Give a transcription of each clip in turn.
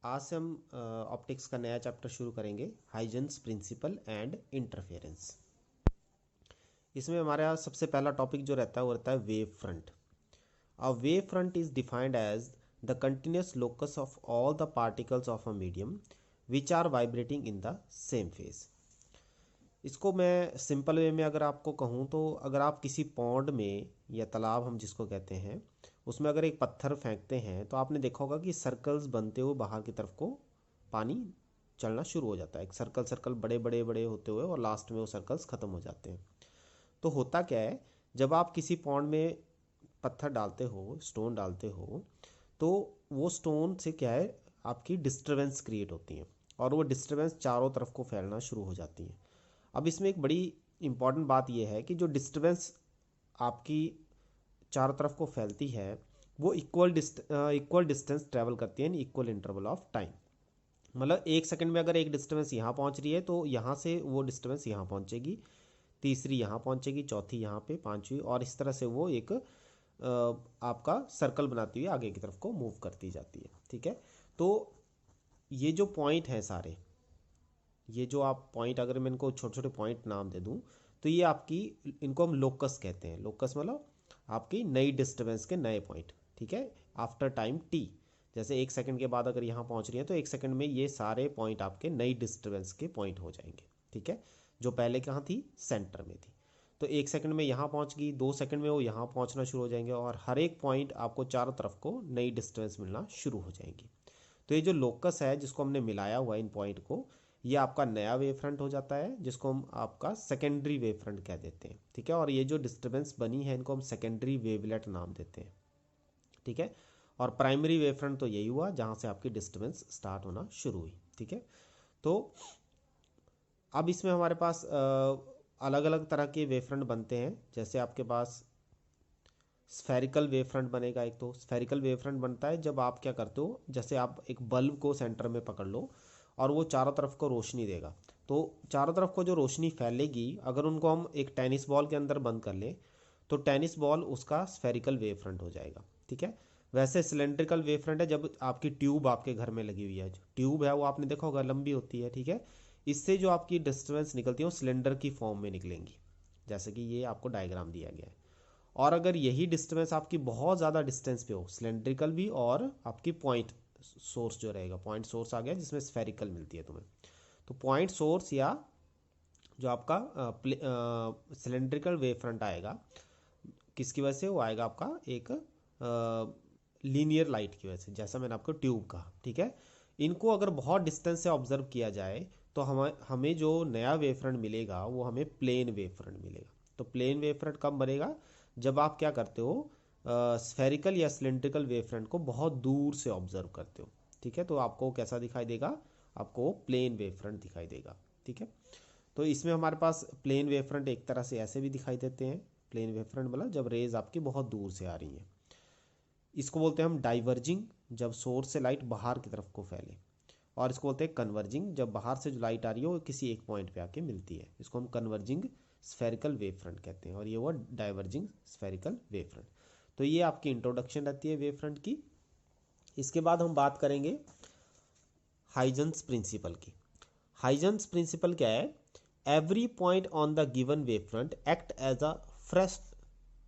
आज से हम ऑप्टिक्स का नया चैप्टर शुरू करेंगे, हाइजेंस प्रिंसिपल एंड इंटरफेरेंस। इसमें हमारे यहाँ सबसे पहला टॉपिक जो रहता है वो रहता है wave front. A wave front is defined as the continuous locus of all the particles of a medium which are vibrating in the same phase. इसको मैं सिंपल वे में अगर आपको कहूँ तो अगर आप किसी पॉन्ड में या तालाब हम जिसको कहते हैं उसमें अगर एक पत्थर फेंकते हैं तो आपने देखा होगा कि सर्कल्स बनते हुए बाहर की तरफ को पानी चलना शुरू हो जाता है। एक सर्कल सर्कल बड़े बड़े बड़े होते हुए और लास्ट में वो सर्कल्स ख़त्म हो जाते हैं। तो होता क्या है, जब आप किसी पॉन्ड में पत्थर डालते हो, स्टोन डालते हो, तो वो स्टोन से क्या है, आपकी डिस्टरबेंस क्रिएट होती है और वो डिस्टरबेंस चारों तरफ को फैलना शुरू हो जाती है। अब इसमें एक बड़ी इंपॉर्टेंट बात यह है कि जो डिस्टरबेंस आपकी चारों तरफ को फैलती है वो इक्वल डिस्टेंस ट्रैवल करती है in equal interval of time. मतलब एक सेकंड में अगर एक डिस्टर्बेंस यहाँ पहुँच रही है तो यहाँ से वो डिस्टर्बेंस यहाँ पहुँचेगी, तीसरी यहाँ पहुँचेगी, चौथी यहाँ पे, पांचवी, और इस तरह से वो एक आपका सर्कल बनाती हुई आगे की तरफ को मूव करती जाती है। ठीक है, तो ये जो पॉइंट हैं सारे, ये जो आप पॉइंट, अगर मैं इनको छोटे छोटे पॉइंट नाम दे दूं तो ये आपकी, इनको हम लोकस कहते हैं। लोकस मतलब आपकी नई डिस्टर्बेंस के नए पॉइंट। ठीक है, आफ्टर टाइम टी, जैसे एक सेकंड के बाद अगर यहाँ पहुँच रही है तो एक सेकंड में ये सारे पॉइंट आपके नई डिस्टर्बेंस के पॉइंट हो जाएंगे। ठीक है, जो पहले कहाँ थी, सेंटर में थी, तो एक सेकंड में यहाँ पहुँच गई, 2 सेकंड में वो यहाँ पहुँचना शुरू हो जाएंगे और हर एक पॉइंट आपको चारों तरफ को नई डिस्टेंस मिलना शुरू हो जाएंगी। तो ये जो लोकस है जिसको हमने मिलाया हुआ है इन पॉइंट को, ये आपका नया वेव फ्रंट हो जाता है जिसको हम आपका सेकेंडरी वेव फ्रंट कह देते हैं। ठीक है, और ये जो डिस्टर्बेंस बनी है इनको हम सेकेंडरी वेवलेट नाम देते हैं। ठीक है, और प्राइमरी वेव फ्रंट तो यही हुआ जहाँ से आपकी डिस्टर्बेंस स्टार्ट होना शुरू हुई। ठीक है, तो अब इसमें हमारे पास अलग अलग तरह के वेव फ्रंट बनते हैं। जैसे आपके पास स्फेरिकल वेव फ्रंट बनेगा। एक तो स्फेरिकल वेव फ्रंट बनता है जब आप क्या करते हो, जैसे आप एक बल्ब को सेंटर में पकड़ लो और वो चारों तरफ को रोशनी देगा, तो चारों तरफ को जो रोशनी फैलेगी, अगर उनको हम एक टेनिस बॉल के अंदर बंद कर लें तो टेनिस बॉल उसका स्फेरिकल वेव फ्रंट हो जाएगा। ठीक है, वैसे सिलेंड्रिकल वेव फ्रंट है जब आपकी ट्यूब आपके घर में लगी हुई है, जो ट्यूब है वो आपने देखा होगा लंबी होती है। ठीक है, इससे जो आपकी डिस्टर्बेंस निकलती है वो सिलेंडर की फॉर्म में निकलेंगी, जैसे कि ये आपको डायग्राम दिया गया है। और अगर यही डिस्टेंस आपकी बहुत ज़्यादा डिस्टेंस पे हो, सिलेंड्रिकल भी और आपकी पॉइंट सोर्स जो रहेगा, पॉइंट सोर्स आ गया जिसमें स्फेरिकल मिलती है तुम्हें, तो पॉइंट सोर्स या जो आपका सिलेंड्रिकल वेव फ्रंट आएगा, किसकी वजह से वो आएगा, आपका एक लीनियर लाइट की वजह से, जैसा मैंने आपको ट्यूब कहा। ठीक है, इनको अगर बहुत डिस्टेंस से ऑब्जर्व किया जाए तो हमें जो नया वेव फ्रंट मिलेगा वो हमें प्लेन वेव फ्रंट मिलेगा। तो प्लेन वेव फ्रंट कब बनेगा, जब आप क्या करते हो, स्फेरिकल या सिलेंड्रिकल वेव फ्रंट को बहुत दूर से ऑब्जर्व करते हो। ठीक है, तो आपको कैसा दिखाई देगा, आपको प्लेन वेव फ्रंट दिखाई देगा। ठीक है, तो इसमें हमारे पास प्लेन वेव फ्रंट एक तरह से ऐसे भी दिखाई देते हैं। प्लेन वेव फ्रंट मतलब जब रेज आपकी बहुत दूर से आ रही हैं। इसको बोलते हैं हम डाइवर्जिंग, जब सोर्स से लाइट बाहर की तरफ को फैले, और इसको बोलते हैं कन्वर्जिंग, जब बाहर से जो लाइट आ रही है वो किसी एक पॉइंट पे आके मिलती है। इसको हम कन्वर्जिंग स्फेरिकल वेव फ्रंट कहते हैं और ये हुआ डाइवर्जिंग स्फेरिकल वेव फ्रंट। तो ये आपकी इंट्रोडक्शन रहती है वेव फ्रंट की। इसके बाद हम बात करेंगे हाइजेंस प्रिंसिपल की। हाइजेंस प्रिंसिपल क्या है, every point on the given wave front act as a fresh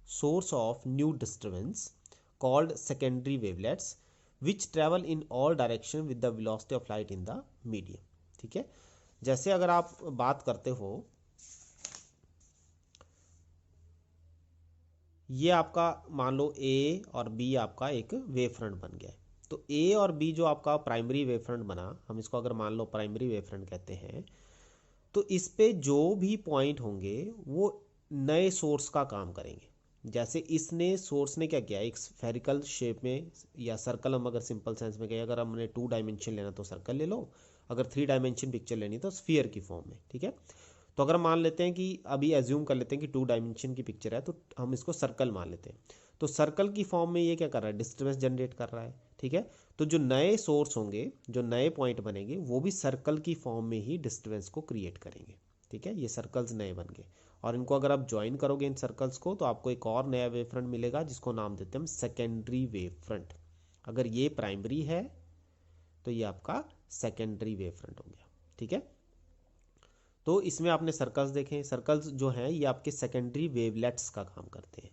source of new disturbance called secondary wavelets which travel in all direction with the velocity of light in the medium। ठीक है, जैसे अगर आप बात करते हो, ये आपका मान लो ए और बी आपका एक वेव फ्रंट बन गया है। तो ए और बी जो आपका प्राइमरी वेव फ्रंट बना, हम इसको अगर मान लो प्राइमरी वेव फ्रंट कहते हैं, तो इस पे जो भी पॉइंट होंगे वो नए सोर्स का काम करेंगे। जैसे इसने सोर्स ने क्या किया, एक स्फेरिकल शेप में या सर्कल, हम अगर सिंपल सेंस में कहें, अगर हमने 2 डायमेंशन लेना तो सर्कल ले लो, अगर 3 डायमेंशन पिक्चर लेनी तो स्फीयर की फॉर्म में। ठीक है, तो अगर मान लेते हैं कि अभी एज्यूम कर लेते हैं कि 2 डायमेंशन की पिक्चर है तो हम इसको सर्कल मान लेते हैं। तो सर्कल की फॉर्म में ये क्या कर रहा है, डिस्टर्बेंस जनरेट कर रहा है। ठीक है, तो जो नए सोर्स होंगे, जो नए पॉइंट बनेंगे, वो भी सर्कल की फॉर्म में ही डिस्टर्बेंस को क्रिएट करेंगे। ठीक है, ये सर्कल्स नए बन गए और इनको अगर आप ज्वाइन करोगे इन सर्कल्स को तो आपको एक और नया वेव फ्रंट मिलेगा जिसको नाम देते हैं हम सेकेंडरी वेव फ्रंट। अगर ये प्राइमरी है तो ये आपका सेकेंडरी वेव फ्रंट हो गया। ठीक है, तो इसमें आपने सर्कल्स देखे, सर्कल्स जो हैं ये आपके सेकेंडरी वेवलेट्स का काम करते हैं।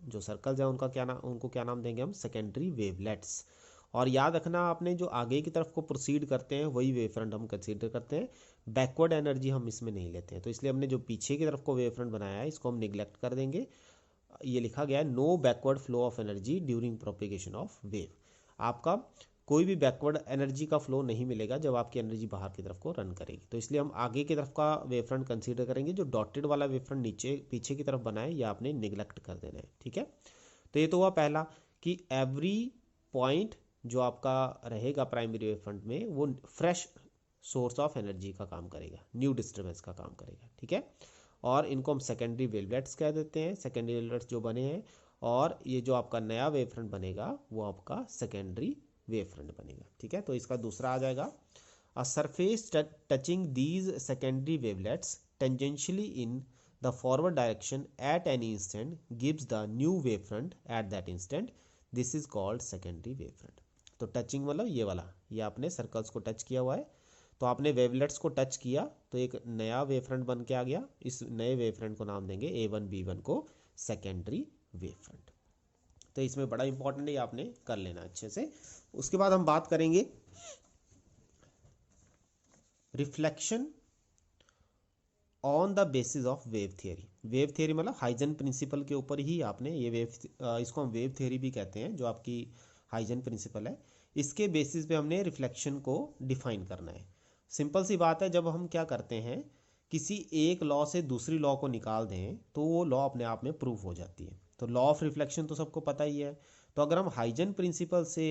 जो सर्कल्स हैं उनको क्या नाम देंगे हम, सेकेंडरी वेवलेट्स। और याद रखना आपने, जो आगे की तरफ को प्रोसीड करते हैं वही वेव फ्रंट हम कंसीडर करते हैं, बैकवर्ड एनर्जी हम इसमें नहीं लेते हैं। तो इसलिए हमने जो पीछे की तरफ को वेव फ्रंट बनाया है इसको हम निगलेक्ट कर देंगे। ये लिखा गया है no backward flow of energy during propagation of wave. आपका कोई भी बैकवर्ड एनर्जी का फ्लो नहीं मिलेगा जब आपकी एनर्जी बाहर की तरफ को रन करेगी। तो इसलिए हम आगे की तरफ का वेव फ्रंट कंसीडर करेंगे। जो डॉटेड वाला वेव फ्रंट नीचे पीछे की तरफ बना है या आपने निगलेक्ट कर देना है। ठीक है, तो ये तो हुआ पहला कि एवरी पॉइंट जो आपका रहेगा प्राइमरी वेव फ्रंट में वो फ्रेश सोर्स ऑफ एनर्जी का काम करेगा, न्यू डिस्टर्बेंस का काम करेगा। ठीक है, और इनको हम सेकेंडरी वेवलेट्स कह देते हैं, सेकेंडरी वेवलेट्स जो बने हैं। और ये जो आपका नया वेव फ्रंट बनेगा वो आपका सेकेंडरी वेव फ्रंट बनेगा। ठीक है, तो इसका दूसरा आ जाएगा, a surface touching these secondary wavelets tangentially in the forward direction at any instant gives the new wave front at that instant, this is called secondary wave front. तो touching मतलब ये वाला, ये आपने सर्कल्स को टच किया हुआ है, तो आपने वेवलेट्स को टच किया तो एक नया वेव फ्रंट बन के आ गया। इस नए वेव फ्रंट को नाम देंगे A1 B1 को सेकेंडरी वेव फ्रंट। तो इसमें बड़ा इंपॉर्टेंट है, आपने कर लेना अच्छे से। उसके बाद हम बात करेंगे reflection on the basis of wave theory. Wave theory मतलब हाइजन प्रिंसिपल के ऊपर ही आपने ये इसको हम वेव थियरी भी कहते हैं, जो आपकी हाइजन प्रिंसिपल है, इसके बेसिस पे हमने रिफ्लेक्शन को डिफाइन करना है। सिंपल सी बात है, जब हम क्या करते हैं किसी एक लॉ से दूसरी लॉ को निकाल दें तो वो लॉ अपने आप में प्रूव हो जाती है। तो लॉ ऑफ रिफ्लेक्शन तो सबको पता ही है। तो अगर हम हाइजन प्रिंसिपल से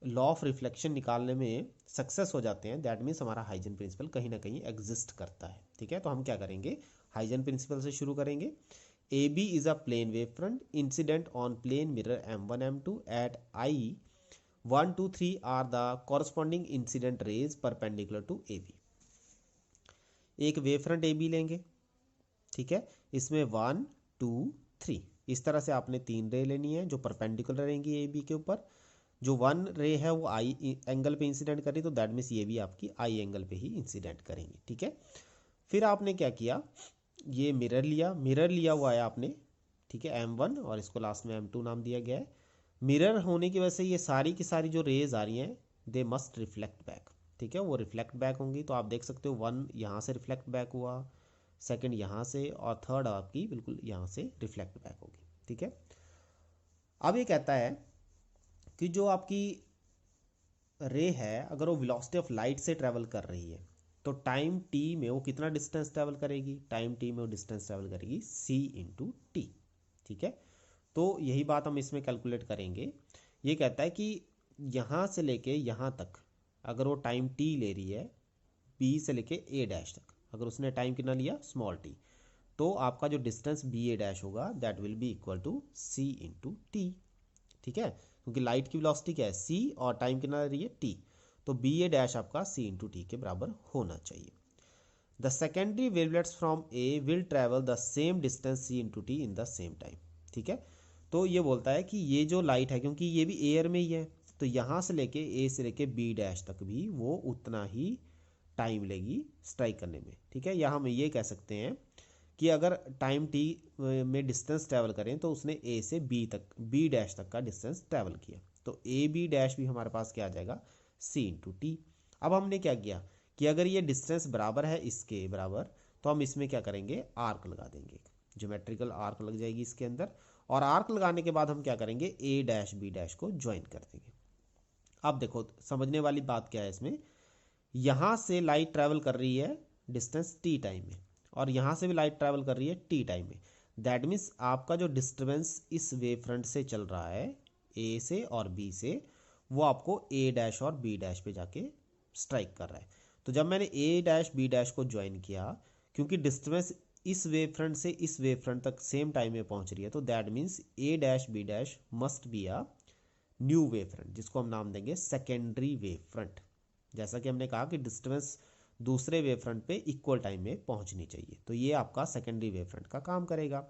लॉ ऑफ रिफ्लेक्शन निकालने में सक्सेस हो जाते हैं, दैट मीन्स हमारा हाइजन प्रिंसिपल कहीं ना कहीं एग्जिस्ट करता है। ठीक है, तो हम क्या करेंगे, हाइजन प्रिंसिपल से शुरू करेंगे। A B is a plane wave front incident on plane mirror M1 M2 at I 1 2 3 are the corresponding incident rays perpendicular to A B. एक वेव फ्रंट ए बी लेंगे, ठीक है, इसमें 1 2 3 इस तरह से आपने 3 रे लेनी है जो परपेंडिकुलर रहेंगी ए बी के ऊपर। जो 1 रे है वो आई एंगल पे इंसिडेंट करी, तो दैट मीन्स ये भी आपकी आई एंगल पे ही इंसिडेंट करेंगी। ठीक है, फिर आपने क्या किया, ये मिरर लिया हुआ है आपने, ठीक है, M1 और इसको लास्ट में M2 नाम दिया गया है। मिरर होने की वजह से ये सारी की सारी जो रेज आ रही हैं दे मस्ट रिफ्लेक्ट बैक। ठीक है, वो रिफ्लेक्ट बैक होंगी। तो आप देख सकते हो 1 यहाँ से रिफ्लेक्ट बैक हुआ, सेकंड यहाँ से, और थर्ड आपकी बिल्कुल यहाँ से रिफ्लेक्ट बैक होगी। ठीक है, अब ये कहता है कि जो आपकी रे है अगर वो वेलोसिटी ऑफ लाइट से ट्रेवल कर रही है तो टाइम t में वो कितना डिस्टेंस ट्रेवल करेगी, टाइम t में वो डिस्टेंस ट्रेवल करेगी c इंटू टी। ठीक है, तो यही बात हम इसमें कैलकुलेट करेंगे। ये कहता है कि यहाँ से लेके यहाँ तक अगर वो टाइम t ले रही है, b से लेके a डैश तक, अगर उसने टाइम कितना लिया स्मॉल t, तो आपका जो डिस्टेंस बी ए डैश होगा that will be equal to c into T. ठीक है, क्योंकि लाइट की वेलोसिटी क्या है c और टाइम कितना रही है t, तो बी ए डैश आपका c इंटू टी के बराबर होना चाहिए। The secondary wavelets from A will travel the same distance c into T in the same time. ठीक है, तो ये बोलता है कि ये जो लाइट है क्योंकि ये भी एयर में ही है, तो यहाँ से लेके ए से लेके बी डैश तक भी वो उतना ही टाइम लेगी स्ट्राइक करने में। ठीक है, या हम ये कह सकते हैं कि अगर टाइम t में डिस्टेंस ट्रैवल करें तो उसने a से b तक, b डैश तक का डिस्टेंस ट्रैवल किया, तो ए बी डैश भी हमारे पास क्या आ जाएगा c इंटू टी। अब हमने क्या किया कि अगर ये डिस्टेंस बराबर है इसके बराबर, तो हम इसमें क्या करेंगे, आर्क लगा देंगे, ज्योमेट्रिकल आर्क लग जाएगी इसके अंदर। और आर्क लगाने के बाद हम क्या करेंगे, a डैश b डैश को ज्वाइन कर देंगे। अब देखो समझने वाली बात क्या है इसमें, यहाँ से लाइट ट्रैवल कर रही है डिस्टेंस t टाइम में, और यहाँ से भी लाइट ट्रैवल कर रही है t टाइम में। दैट मीन्स आपका जो डिस्टर्बेंस इस वेव फ्रंट से चल रहा है a से और b से, वो आपको a डैश और b डैश पे जाके स्ट्राइक कर रहा है। तो जब मैंने a डैश b डैश को ज्वाइन किया, क्योंकि डिस्टर्बेंस इस वेव फ्रंट से इस वेव फ्रंट तक सेम टाइम में पहुंच रही है, तो that means a dash b dash must be a new wave front, जिसको हम नाम देंगे सेकेंडरी वेव फ्रंट। जैसा कि हमने कहा कि डिस्टर्बेंस दूसरे वेव फ्रंट पे इक्वल टाइम में पहुंचनी चाहिए, तो ये आपका सेकेंडरी वेव फ्रंट का काम करेगा।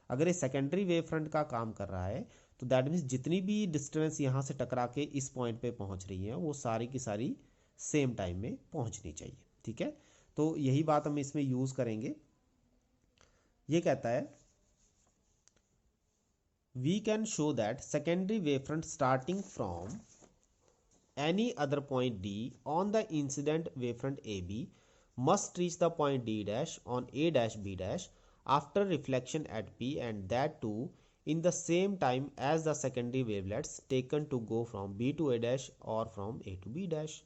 अगर ये सेकेंडरी वेव फ्रंट का काम कर रहा है तो दैट मीन्स जितनी भी डिस्टर्बेंस यहाँ से टकरा के इस पॉइंट पे पहुंच रही है वो सारी की सारी सेम टाइम में पहुंचनी चाहिए। ठीक है, तो यही बात हम इसमें यूज करेंगे। ये कहता है we can show that secondary wave front starting from any other point D on the incident wavefront AB must reach the point D dash on A dash B dash after reflection at P, and that too in the same time as the secondary wavelets taken to go from B to A dash or from A to B dash।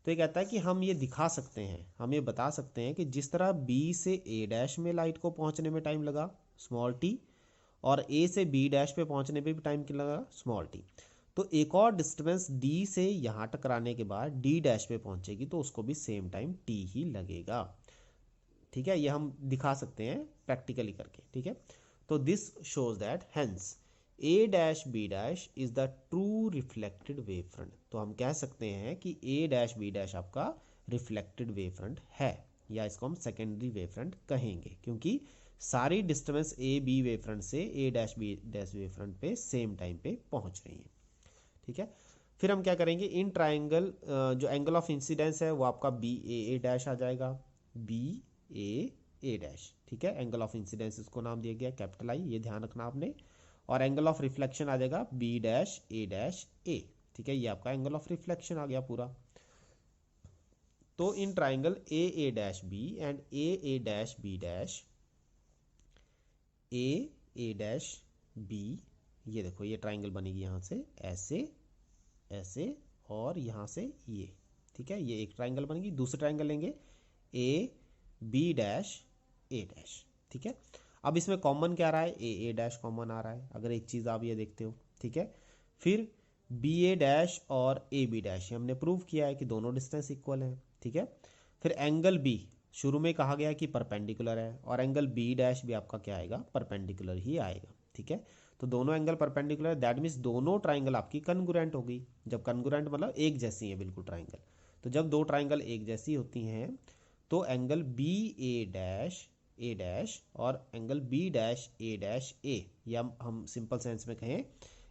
तो ये कहता है कि हम ये दिखा सकते हैं, हम ये बता सकते हैं कि जिस तरह B से A डैश में लाइट को पहुंचने में टाइम लगा स्मॉल t, और A से B डैश पे पहुंचने पे भी टाइम लगा स्मॉल t, तो एक और डिस्टेंस D से यहाँ टकराने के बाद D डैश पे पहुंचेगी तो उसको भी सेम टाइम t ही लगेगा। ठीक है, ये हम दिखा सकते हैं प्रैक्टिकली करके। ठीक है, तो this shows that hence A dash B dash is the true reflected wave front. तो हम कह सकते हैं कि A डैश B डैश आपका रिफ्लेक्टेड वेव फ्रंट है, या इसको हम सेकेंडरी वेव फ्रंट कहेंगे, क्योंकि सारी disturbance A B wave front से A dash B dash wave front पे सेम टाइम पे पहुंच रही है। ठीक है, फिर हम क्या करेंगे, इन ट्राइंगल जो एंगल ऑफ इंसिडेंस है वो आपका बी ए डैश आ जाएगा, बी ए डैश। ठीक है, एंगल ऑफ इंसिडेंस इसको नाम दिया गया कैपिटल आई, ये ध्यान रखना आपने। और एंगल ऑफ रिफ्लेक्शन आ जाएगा बी डैश ए। ठीक है, ये आपका एंगल ऑफ रिफ्लेक्शन आ गया पूरा। तो in triangle A dash B and A dash B dash, A dash B, ये देखो ये ट्राइंगल बनेगी यहाँ से ऐसे ऐसे और यहाँ से ये। ठीक है, ये एक ट्राइंगल बनेगी। दूसरी ट्राइंगल लेंगे A B dash A dash. ठीक है, अब इसमें कॉमन क्या आ रहा है, ए डैश कॉमन आ रहा है, अगर एक चीज़ आप ये देखते हो। ठीक है, फिर बी ए डैश और ए बी डैश हमने प्रूव किया है कि दोनों डिस्टेंस इक्वल हैं। ठीक है, फिर एंगल बी शुरू में कहा गया कि परपेंडिकुलर है, और एंगल बी डैश भी आपका क्या आएगा, परपेंडिकुलर ही आएगा। ठीक है, तो दोनों एंगल परपेंडिकुलर, दैट मीन्स दोनों ट्राइंगल आपकी कन्ग्रुएंट होगी। जब कन्ग्रुएंट मतलब एक जैसी है बिल्कुल ट्राइंगल, तो जब दो ट्राइंगल एक जैसी होती हैं तो एंगल बी ए डैश और एंगल बी डैश ए, या हम सिंपल सेंस में कहें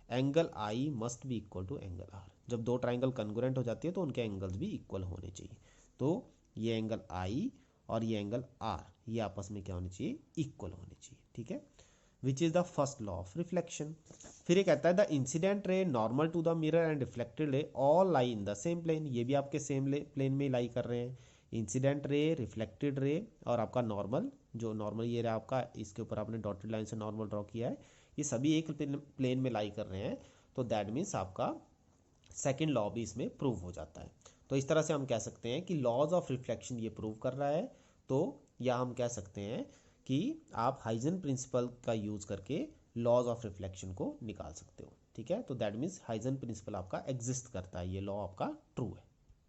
angle I must be equal to angle R. जब दो ट्राइंगल कन्ग्रुएंट हो जाती है तो उनके एंगल्स भी इक्वल होने चाहिए। तो ये एंगल आई और ये एंगल आर, ये आपस में क्या होने चाहिए, इक्वल होने चाहिए। ठीक है, which is the first law of reflection. फिर ये कहता है the incident ray normal to the mirror and reflected ray all lie in the same plane. ये भी आपके सेम प्लेन में लाई कर रहे हैं, इंसिडेंट रे, रिफ्लेक्टेड रे और आपका नॉर्मल। जो नॉर्मल ये रहा आपका, इसके ऊपर आपने डॉटेड लाइन से नॉर्मल ड्रॉ किया है, ये सभी एक प्लेन में लाई कर रहे हैं। तो दैट मीन्स आपका सेकेंड लॉ भी इसमें प्रूव हो जाता है। तो इस तरह से हम कह सकते हैं कि लॉज ऑफ रिफ्लेक्शन ये प्रूव कर रहा है। तो या हम कह सकते हैं कि आप हाइजन प्रिंसिपल का यूज करके लॉज ऑफ रिफ्लेक्शन को निकाल सकते हो। ठीक है, तो दैट मीन्स हाइजन प्रिंसिपल आपका एग्जिस्ट करता है, ये लॉ आपका ट्रू है।